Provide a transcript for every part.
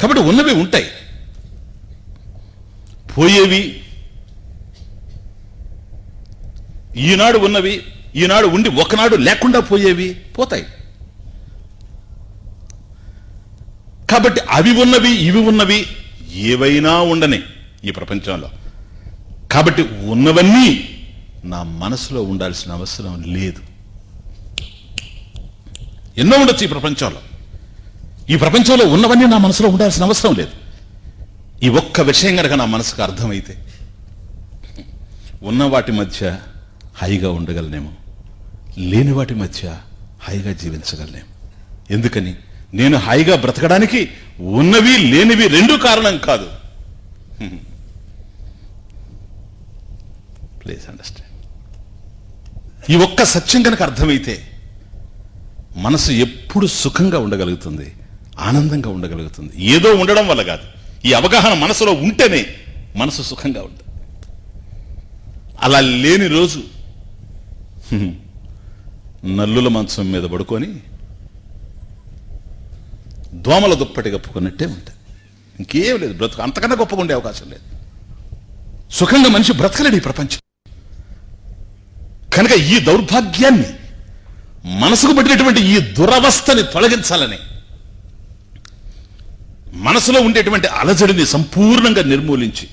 కాబట్టి ఉన్నవి ఉంటాయి, పోయేవి ఈనాడు ఉన్నవి, ఈనాడు ఉండి ఒకనాడు లేకుండా పోయేవి పోతాయి. కాబట్టి అవి ఉన్నవి ఇవి ఉన్నవి ఏవైనా ఉండని ఈ ప్రపంచంలో. కాబట్టి ఉన్నవన్నీ నా మనసులో ఉండాల్సిన అవసరం లేదు. ఎన్నో ఉండొచ్చు ఈ ప్రపంచంలో, ఈ ప్రపంచంలో ఉన్నవన్నీ నా మనసులో ఉండాల్సిన అవసరం లేదు. ఈ ఒక్క విషయం కనుక నా మనసుకు అర్థమైతే ఉన్న వాటి మధ్య హాయిగా ఉండగలనేమో, లేని వాటి మధ్య హాయిగా జీవించగలనేమో. ఎందుకని? నేను హాయిగా బ్రతకడానికి ఉన్నవి లేనివి రెండు కారణం కాదు. Please understand. ఈ ఒక్క సత్యం కనుక అర్థమైతే మనసు ఎప్పుడు సుఖంగా ఉండగలుగుతుంది, ఆనందంగా ఉండగలుగుతుంది. ఏదో ఉండడం వల్ల కాదు, ఈ అవగాహన మనసులో ఉంటేనే మనసు సుఖంగా ఉంటుంది. అలా లేని రోజు నల్లుల మంచం మీద పడుకొని దోమల దుప్పటి కప్పుకున్నట్టే ఉంటుంది. ఇంకేం లేదు, బ్రతుకు అంతకన్నా గొప్పగా ఉండే అవకాశం లేదు. సుఖంగా మనిషి బ్రతకలేడు ఈ ప్రపంచం. కనుక ఈ దౌర్భాగ్యాన్ని, మనసుకు పట్టినటువంటి ఈ దురవస్థని తొలగించాలని, మనసులో ఉండేటువంటి అలజడిని సంపూర్ణంగా నిర్మూలించి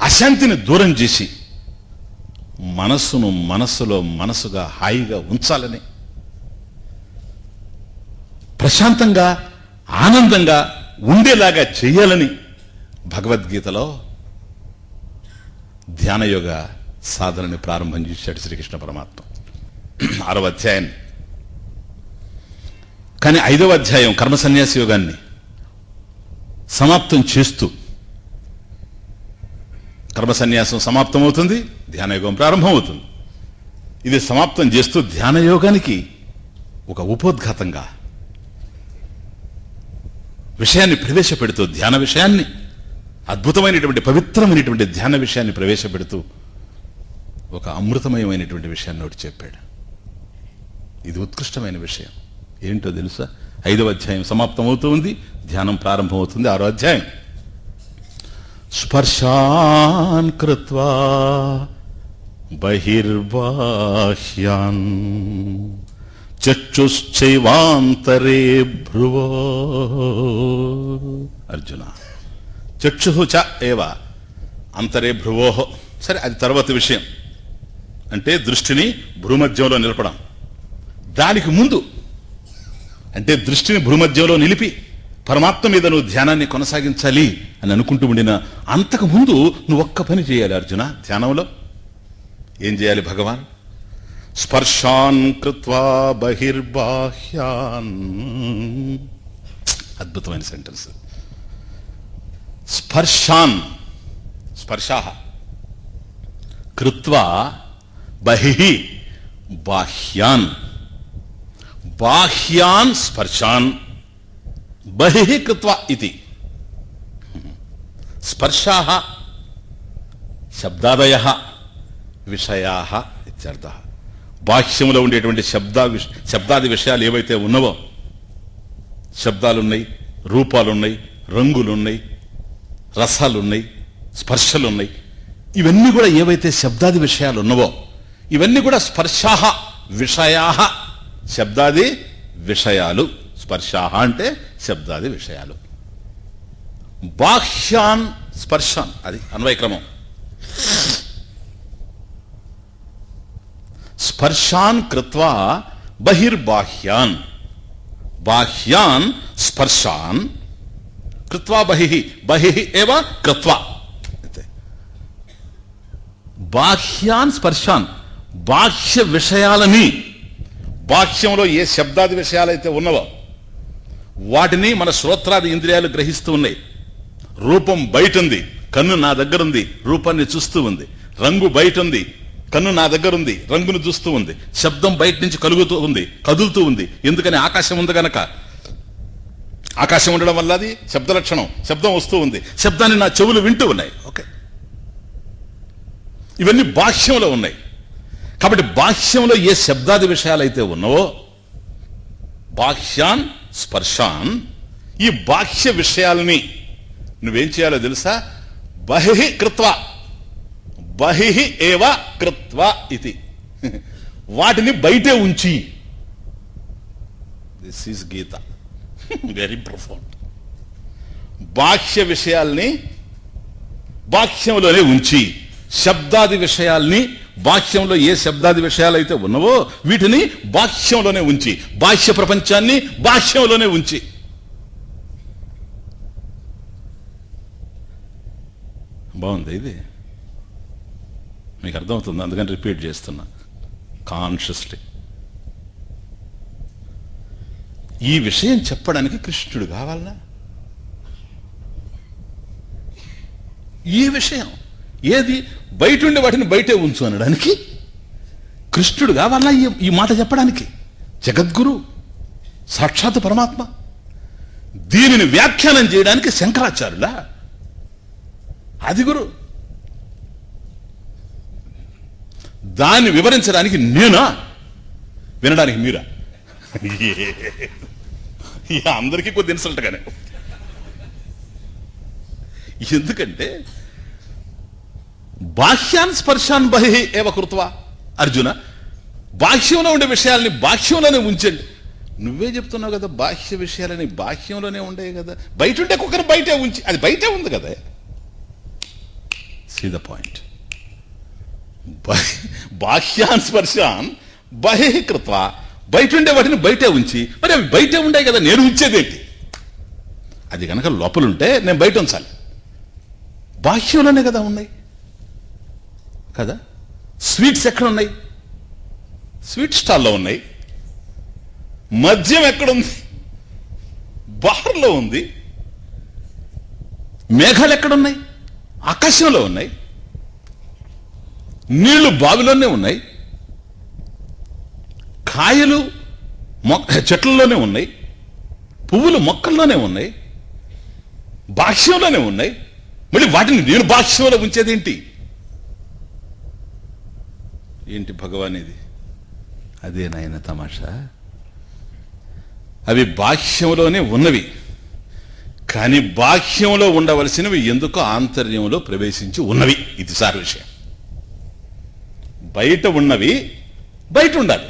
అశాంతిని దూరం చేసి మనసును మనసులో మనసుగా హాయిగా ఉంచాలని, ప్రశాంతంగా ఆనందంగా ఉండేలాగా చేయాలని భగవద్గీతలో ధ్యానయోగ సాధనని ప్రారంభం చేశాడు శ్రీకృష్ణ పరమాత్మ 6వ అధ్యాయం. కానీ 5వ అధ్యాయం కర్మ సన్యాస యోగాన్ని సమాప్తం చేస్తూ, కర్మ సన్యాసం సమాప్తమవుతుంది, ధ్యానయోగం ప్రారంభమవుతుంది. ఇది సమాప్తం చేస్తూ ధ్యానయోగానికి ఒక ఉపోద్ఘాతంగా విషయాన్ని ప్రవేశపెడుతూ, ధ్యాన విషయాన్ని, అద్భుతమైనటువంటి పవిత్రమైనటువంటి ధ్యాన విషయాన్ని ప్రవేశపెడుతూ ఒక అమృతమయమైనటువంటి విషయాన్ని ఒకటి చెప్పాడు. ఇది ఉత్కృష్టమైన విషయం. ఏంటో తెలుసా? 5వ అధ్యాయం సమాప్తమవుతూ ఉంది, ధ్యానం ప్రారంభమవుతుంది. 6వ అధ్యాయం. స్పర్శాన్ కృత్వా బహిర్బాహ్యాన్ చక్షుశ్చైవాంతరే భ్రువో. అర్జున, చక్షు చ ఏవ అంతరే భ్రువో. సరే, అది తర్వాత విషయం. అంటే దృష్టిని భ్రూమధ్యంలో నిలపడం. దానికి ముందు అంటే దృష్టిని భ్రూమధ్యంలో నిలిపి పరమాత్మ మీద నువ్వు ధ్యానాన్ని కొనసాగించాలి అని అనుకుంటూ ఉండిన అంతకు ముందు నువ్వు ఒక్క పని చేయాలి అర్జున. ధ్యానంలో ఏం చేయాలి? భగవాన్ స్పర్శాన్ కృత్వా బహిర్బాహ్యాన్. అద్భుతమైన సెంటెన్స్. స్పర్శాన్, స్పర్శాః కృత్వా బహిః బాహ్యాన్. బాహ్యాన్ స్పర్శాన్ బహిః కృత్వా ఇతి. స్పర్శాః శబ్దాదయః విషయాః ఇత్యర్థః. బాహ్యంలో ఉండేటువంటి శబ్దాది విషయాలు ఏవైతే ఉన్నవో, శబ్దాలున్నాయి, రూపాలున్నాయి, రంగులున్నాయి, రసాలున్నాయి, స్పర్శలున్నాయి, ఇవన్నీ కూడా ఏవైతే శబ్దాది విషయాలు ఉన్నవో ఇవన్నీ కూడా స్పర్శాః విషయాః. శబ్దాది విషయాలు. స్పర్శాః అంటే శబ్దాది విషయాలు. బాహ్యాన్ స్పర్శాన్, అది అన్వయక్రమం. స్పర్శాన్ కృత్వా బహిర్బాహ్యాన్. బాహ్యాన్ స్పర్శాన్ కృత్వా బహిః. బహిః ఏవ కృత్వా. బాహ్యాన్ స్పర్శాన్, బాహ్య విషయాలని, బాహ్యంలో ఏ శబ్దాది విషయాలైతే ఉన్నవో వాటిని మన శ్రోత్రాది ఇంద్రియాలు గ్రహిస్తూ ఉన్నాయి. రూపం బయట ఉంది, కన్ను నా దగ్గర ఉంది, రూపాన్ని చూస్తూ ఉంది. రంగు బయట ఉంది, కన్ను నా దగ్గర ఉంది, రంగును చూస్తూ ఉంది. శబ్దం బయట నుంచి కలుగుతూ ఉంది, కదులుతూ ఉంది. ఎందుకని? ఆకాశం ఉంది గనక. ఆకాశం ఉండడం వల్ల అది శబ్ద లక్షణం. శబ్దం వస్తూ ఉంది, శబ్దాన్ని నా చెవులు వింటూ ఉన్నాయి. ఓకే, ఇవన్నీ బాహ్యంలో ఉన్నాయి. కాబట్టి బాహ్యంలో ఏ శబ్దాది విషయాలైతే ఉన్నావో బాహ్యాన్ స్పర్శాన్, ఈ బాహ్య విషయాలని నువ్వేం చేయాలో తెలుసా? బహిః కృత్వా, బహిః ఏవ కృత్వా ఇది, వాటిని బయటే ఉంచి. This is Gita, very profound. బాహ్య విషయాల్ని బాహ్యంలోనే ఉంచి, శబ్దాది విషయాల్ని బాహ్యంలో ఏ శబ్దాది విషయాలు అయితే ఉన్నవో వీటిని బాహ్యంలోనే ఉంచి, బాహ్య ప్రపంచాన్ని బాహ్యంలోనే ఉంచి. బాగుంది ఇది, మీకు అర్థమవుతుంది, అందుకని రిపీట్ చేస్తున్నా కాన్షియస్లీ. ఈ విషయం చెప్పడానికి కృష్ణుడు కావాలనా? ఈ విషయం ఏది బయట ఉండే వాటిని బయటే ఉంచు అనడానికి కృష్ణుడు కావాలనా ఈ మాట చెప్పడానికి? జగద్గురు సాక్షాత్ పరమాత్మ. దీనిని వ్యాఖ్యానం చేయడానికి శంకరాచార్యులా? అది గురు. దాన్ని వివరించడానికి నేనా, వినడానికి మీరా? అందరికీ కొద్ది ఇన్సల్ట్గానే. ఎందుకంటే బాహ్యాన్ స్పర్శాన్ బహిః ఏవ కృత్వా. అర్జున, బాహ్యంలో ఉండే విషయాల్ని బాహ్యంలోనే ఉంచండి. నువ్వే చెప్తున్నావు కదా, బాహ్య విషయాలని బాహ్యంలోనే ఉండే కదా, బయట ఉంటే కుక్కర్ బయటే ఉంచి, అది బయటే ఉంది కదా. See the point. బాహ్యాన్ స్పర్శాన్ బహిః కృత్వా, బయట ఉండే వాటిని బయటే ఉంచి. మరి అవి బయటే ఉండే కదా, నేను ఉంచేదేంటి? అది కనుక లోపలుంటే నేను బయట ఉంచాలి. బాహ్యంలోనే కదా ఉన్నాయి కదా. స్వీట్స్ ఎక్కడ ఉన్నాయి? స్వీట్ స్టాల్లో ఉన్నాయి. మద్యం ఎక్కడుంది? బార్లో ఉంది. మేఘాలు ఎక్కడున్నాయి? ఆకాశంలో ఉన్నాయి. నీళ్లు బావిలోనే ఉన్నాయి. కాయలు చెట్లలోనే ఉన్నాయి. పువ్వులు మొక్కల్లోనే ఉన్నాయి. బాహ్యంలోనే ఉన్నాయి. మళ్ళీ వాటిని నేను బాహ్యంలో ఉంచేదేంటి? ఏంటి భగవాన్ ఇది? అదే నాయన తమాషా. అవి బాహ్యంలోనే ఉన్నవి, కానీ బాహ్యంలో ఉండవలసినవి ఎందుకో ఆంతర్యంలో ప్రవేశించి ఉన్నవి. ఇది సార్ విషయం. బయట ఉన్నవి బయట ఉండాలి,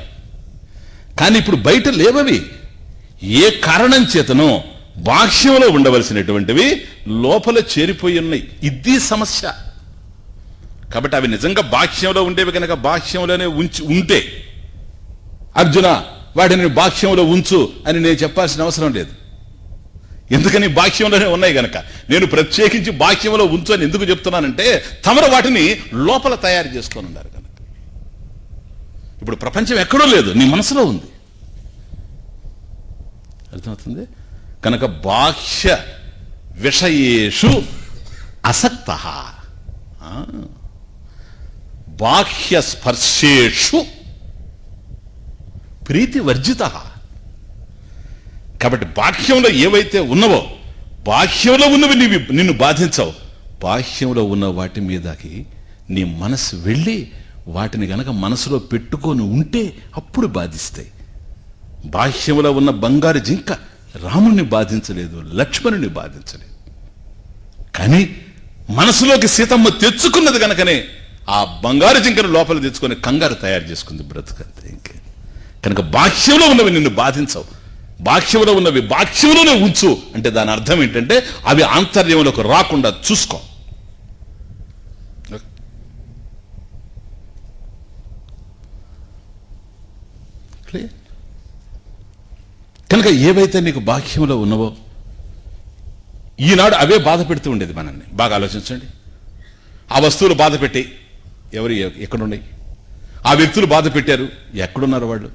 కానీ ఇప్పుడు బయట లేవవి. ఏ కారణం చేతనో బాహ్యంలో ఉండవలసినటువంటివి లోపల చేరిపోయి ఉన్నాయి. ఇది సమస్య. కాబట్టి అవి నిజంగా బాహ్యంలో ఉండేవి కనుక బాహ్యంలోనే ఉంటే, అర్జున వాటిని బాహ్యంలో ఉంచు అని నేను చెప్పాల్సిన అవసరం లేదు. ఎందుకని? బాహ్యంలోనే ఉన్నాయి గనక. నేను ప్రత్యేకించి బాహ్యంలో ఉంచు అని ఎందుకు చెప్తున్నానంటే, తమరు వాటిని లోపల తయారు చేసుకొని ఉన్నారు కనుక. ఇప్పుడు ప్రపంచం ఎక్కడో లేదు, నీ మనసులో ఉంది. అర్థమవుతుంది కనుక బాహ్య విషయేషు అసక్తః, బాహ్య స్పర్శేషు ప్రీతి వర్జితః. కాబట్టి బాహ్యంలో ఏవైతే ఉన్నవో, బాహ్యంలో ఉన్నవి నిన్ను బాధించవు. బాహ్యంలో ఉన్న వాటి మీదకి నీ మనసు వెళ్ళి వాటిని గనక మనసులో పెట్టుకొని ఉంటే అప్పుడు బాధిస్తాయి. బాహ్యంలో ఉన్న బంగారు జింక రాముణ్ణి బాధించలేదు, లక్ష్మణుని బాధించలేదు. కానీ మనసులోకి సీతమ్మ తెచ్చుకున్నది గనకనే ఆ బంగారు జింకను లోపల తెచ్చుకొని కంగారు తయారు చేసుకుంది బ్రతుకంతే. ఇంకే కనుక బాహ్యంలో ఉన్నవి నిన్ను బాధించవు. బాహ్యంలో ఉన్నవి బాహ్యంలోనే ఉంచు అంటే దాని అర్థం ఏంటంటే అవి ఆంతర్యంలోకి రాకుండా చూసుకో. కనుక ఏవైతే నీకు బాహ్యంలో ఉన్నవో ఈనాడు అవే బాధ పెడుతూ ఉండేది మనల్ని. బాగా ఆలోచించండి. ఆ వస్తువులు బాధ పెట్టి ఎవరు ఎక్కడున్నాయి? ఆ వ్యక్తులు బాధ పెట్టారు, ఎక్కడున్నారు వాళ్ళు?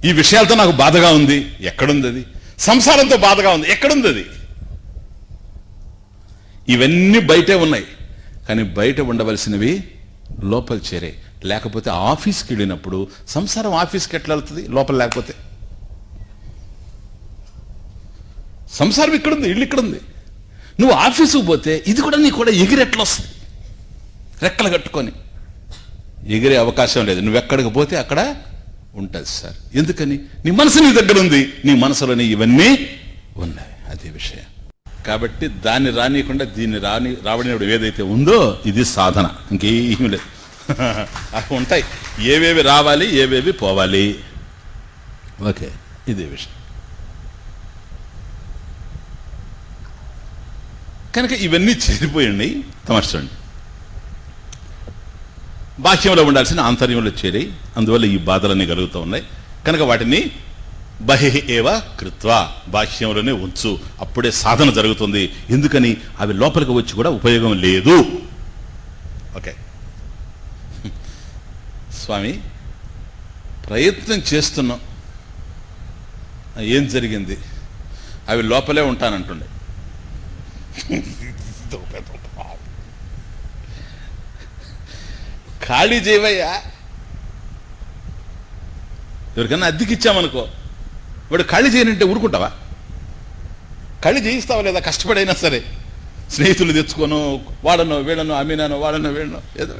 ఈ విషయాలతో నాకు బాధగా ఉంది, ఎక్కడుంది అది? సంసారంతో బాధగా ఉంది, ఎక్కడుంది అది? ఇవన్నీ బయటే ఉన్నాయి, కానీ బయట ఉండవలసినవి లోపల చేరే. లేకపోతే ఆఫీస్కి వెళ్ళినప్పుడు సంసారం ఆఫీస్కి ఎట్లా వెళ్తుంది లోపల లేకపోతే? సంసారం ఇక్కడుంది, ఇల్లు ఇక్కడుంది. నువ్వు ఆఫీసుకు పోతే ఇది కూడా నీకు కూడా ఎగిరెట్లా వస్తుంది? రెక్కలు కట్టుకొని ఎగిరే అవకాశం లేదు. నువ్వు ఎక్కడికి పోతే అక్కడ ఉంటుంది సార్. ఎందుకని? నీ మనసు నీ దగ్గర ఉంది, నీ మనసులోని ఇవన్నీ ఉన్నాయి. అది ఇదే విషయం. కాబట్టి దాన్ని రానియకుండా దీన్ని రావడినప్పుడు ఏదైతే ఉందో ఇది సాధన, ఇంకేమీ లేదు. అవి ఉంటాయి, ఏవేవి రావాలి ఏవేవి పోవాలి. ఓకే, ఇదే విషయం. కనుక ఇవన్నీ చేరిపోయింది. తమర్చండి, బాహ్యంలో ఉండాల్సిన ఆంతర్యంలో చేరి, అందువల్ల ఈ బాధలన్నీ కలుగుతూ ఉన్నాయి. కనుక వాటిని బహిః ఏవ కృత్వా, బాహ్యంలోనే ఉంచు, అప్పుడే సాధన జరుగుతుంది. ఎందుకని? అవి లోపలికి వచ్చి కూడా ఉపయోగం లేదు. ఓకే స్వామి, ప్రయత్నం చేస్తున్నాం, ఏం జరిగింది? అవి లోపలే ఉంటానంటుండే. ఖాళీ చేయవయ్యా. ఎవరికన్నా అద్దెకిచ్చామనుకో, వాడు ఖాళీ చేయనంటే ఊరుకుంటావా? ఖాళీ చేయిస్తావా లేదా? కష్టపడైనా సరే, స్నేహితులు తెచ్చుకోను, వాడనో వీళ్ళనో, అమీనానో వాడనో వీళ్ళనో ఏదో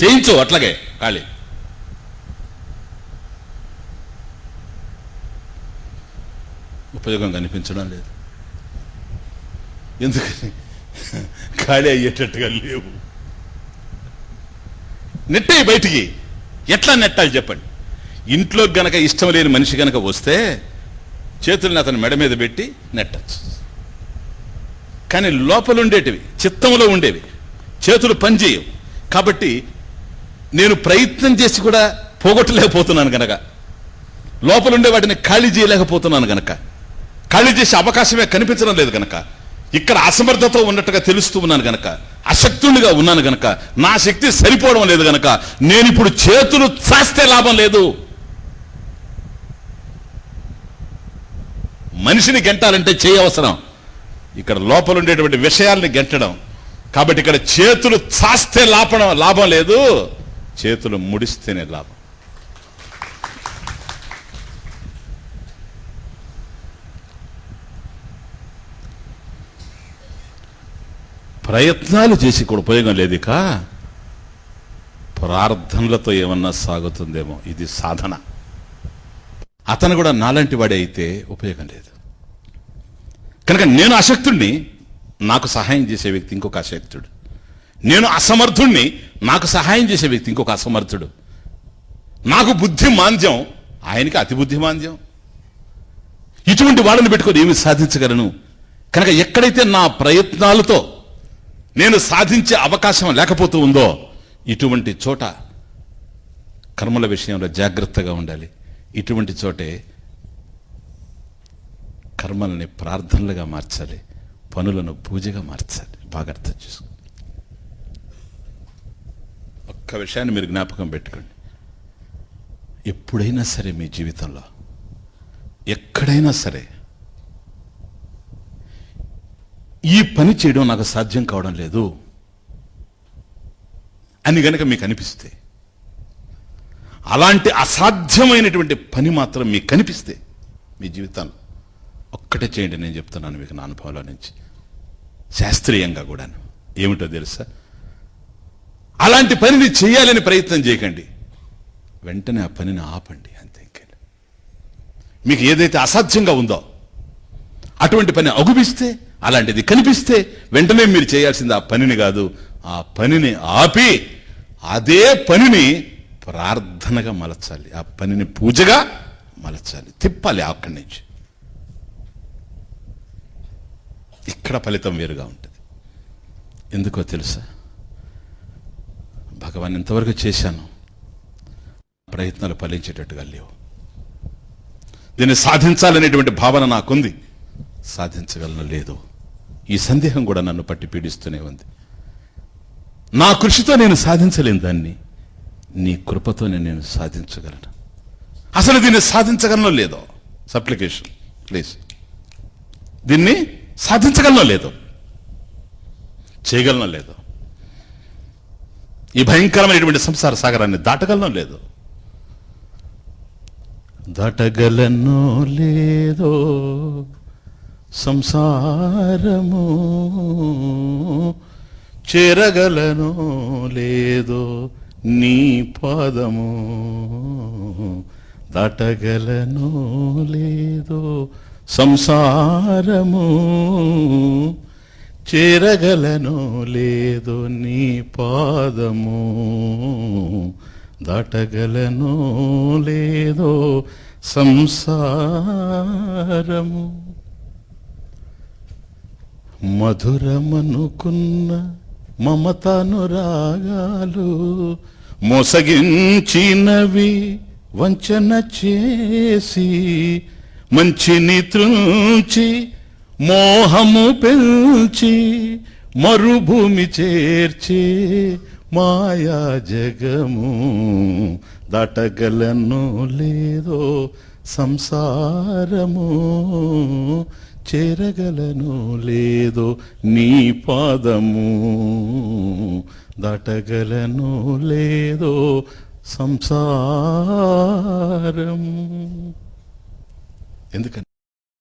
చేయించు, అట్లాగే ఖాళీ. ఉపయోగం కనిపించడం లేదు. ఎందుకని? ఖాళీ అయ్యేటట్టుగా లేవు. నెట్టాయి బయటికి. ఎట్లా నెట్టాలి చెప్పండి? ఇంట్లో గనక ఇష్టం లేని మనిషి గనక వస్తే చేతుల్ని అతని మెడ మీద పెట్టి నెట్టచ్చు. కానీ లోపల ఉండేటివి, చిత్తంలో ఉండేవి, చేతులు పనిచేయవు. కాబట్టి నేను ప్రయత్నం చేసి కూడా పోగొట్టలేకపోతున్నాను గనక, లోపల ఉండే వాటిని ఖాళీ చేయలేకపోతున్నాను గనక, ఖాళీ చేసే అవకాశమే కనిపించడం లేదు గనక, ఇక్కడ అసమర్థత ఉన్నట్టుగా తెలుస్తూ ఉన్నాను గనక, అశక్తునిగా ఉన్నాను గనక, నా శక్తి సరిపోవడం లేదు గనక, నేను ఇప్పుడు చేతులు చాస్తే లాభం లేదు. మనిషిని గెంటాలంటే చేయవసరం, ఇక్కడ లోపల ఉండేటువంటి విషయాల్ని గెంటడం. కాబట్టి ఇక్కడ చేతులు చాస్తే లాభం లేదు, చేతులు ముడిస్తేనే లాభం. ప్రయత్నాలు చేసి కూడా ఉపయోగం లేదు. ఇక ప్రార్థనలతో ఏమన్నా సాగుతుందేమో. ఇది సాధన. అతను కూడా నాలాంటి వాడే అయితే ఉపయోగం లేదు. కనుక నేను అశక్తుణ్ణి, నాకు సహాయం చేసే వ్యక్తి ఇంకొక అశక్తుడు. నేను అసమర్థుణ్ణి, నాకు సహాయం చేసే వ్యక్తి ఇంకొక అసమర్థుడు. నాకు బుద్ధి మాంద్యం, ఆయనకి అతి బుద్ధి మాంద్యం. ఇటువంటి వాళ్ళని పెట్టుకొని ఏమి సాధించగలను? కనుక ఎక్కడైతే నా ప్రయత్నాలతో నేను సాధించే అవకాశం లేకపోతూ ఉందో, ఇటువంటి చోట కర్మల విషయంలో జాగ్రత్తగా ఉండాలి. ఇటువంటి చోటే కర్మల్ని ప్రార్థనలుగా మార్చాలి, పనులను పూజగా మార్చాలి. బాగా అర్థం చేసుకోండి. ఒక్క విషయాన్ని మీరు జ్ఞాపకం పెట్టుకోండి. ఎప్పుడైనా సరే మీ జీవితంలో ఎక్కడైనా సరే ఈ పని చేయడం నాకు సాధ్యం కావడం లేదు అని గనక మీకు అనిపిస్తే, అలాంటి అసాధ్యమైనటువంటి పని మాత్రం మీకు కనిపిస్తే మీ జీవితంలో ఒక్కటే చేయండి. నేను చెప్తున్నాను మీకు నా అనుభవంలో నుంచి, శాస్త్రీయంగా కూడాను. ఏమిటో తెలుసా? అలాంటి పనిని చేయాలని ప్రయత్నం చేయకండి, వెంటనే ఆ పనిని ఆపండి. అంతే. మీకు ఏదైతే అసాధ్యంగా ఉందో అటువంటి పని అగుపిస్తే, అలాంటిది కనిపిస్తే, వెంటనే మీరు చేయాల్సింది ఆ పనిని కాదు, ఆ పనిని ఆపి అదే పనిని ప్రార్థనగా మలచాలి, ఆ పనిని పూజగా మలచాలి, తిప్పాలి అక్కడి నుంచి. ఇక్కడ ఫలితం వేరుగా ఉంటుంది. ఎందుకో తెలుసా? భగవాన్ ఇంతవరకు చేశాను, ప్రయత్నాలు ఫలించేటట్టుగా లేవు. దీన్ని సాధించాలనేటువంటి భావన నాకుంది, సాధించగలను లేదు. ఈ సందేహం కూడా నన్ను పట్టి పీడిస్తూనే ఉంది. నా కృషితో నేను సాధించలేను దాన్ని, నీ కృపతోనే నేను సాధించగలను. అసలు దీన్ని సాధించగలనో లేదో, సప్లికేషన్ ప్లీజ్, దీన్ని సాధించగలనో లేదో, చేయగలనో లేదో, ఈ భయంకరమైనటువంటి సంసార సాగరాన్ని దాటగలనో లేదో, దాటగలనో లేదో సంసారము, చేరగలనో లేదో నీ పాదము, దాటగలనో లేదో సంసారము చేరగలను లేదో నీ పాదము దాటగలను లేదో సంసారము మధురమనుకున్న మమతానురాగాలు మోసగించినవి వంచన చేసి మంచిని త్రుంచి మోహము పెంచి మరుభూమి చేర్చే మాయా జగము దాటగలను లేదో సంసారము చేరగలను లేదో నీ పాదము దాటగలను లేదో సంసారము. ఎందుకని